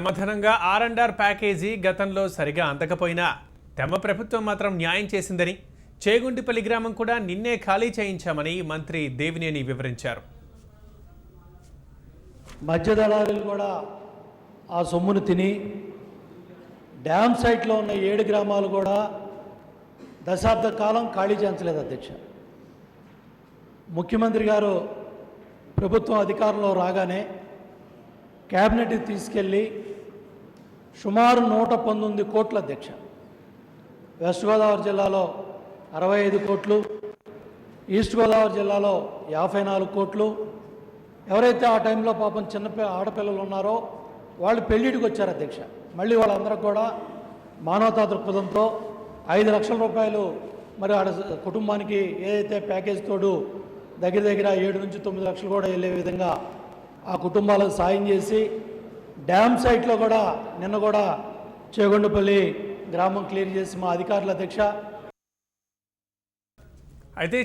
సమాధానంగా ఆర్&ఆర్ ప్యాకేజీ గతంలో సరిగా అందకపోయినా తమ ప్రభుత్వం మాత్రం న్యాయం చేసిందని, చేగుంటిపల్లి గ్రామం కూడా నిన్నే ఖాళీ చేయించామని మంత్రి దేవినేని వివరించారు. మధ్యదళారులు కూడా ఆ సొమ్మును తిని డ్యామ్ సైట్లో ఉన్న 7 గ్రామాలు కూడా దశాబ్ద కాలం ఖాళీ చేయించలేదు అధ్యక్ష. ముఖ్యమంత్రి గారు ప్రభుత్వం అధికారంలో రాగానే క్యాబినెట్కి తీసుకెళ్ళి సుమారు 119 కోట్ల అధ్యక్ష, వెస్ట్ గోదావరి జిల్లాలో 65 కోట్లు, ఈస్ట్ గోదావరి జిల్లాలో 54 కోట్లు. ఎవరైతే ఆ టైంలో పాపం చిన్న ఆడపిల్లలు ఉన్నారో వాళ్ళు పెళ్ళిడికి వచ్చారు అధ్యక్ష. మళ్ళీ వాళ్ళందరూ కూడా మానవతా దృక్పథంతో 5 లక్షల రూపాయలు మరి ఆడ కుటుంబానికి ఏదైతే ప్యాకేజ్ తోడు దగ్గర 7 నుంచి 9 లక్షలు కూడా వెళ్ళే విధంగా ఆ కుటుంబాలకు సాయం చేసి డ్యామ్ సైట్లో కూడా నిన్న కూడా చేగొండపల్లి గ్రామం క్లియర్ చేసి మా అధికారుల అధ్యక్ష అయితే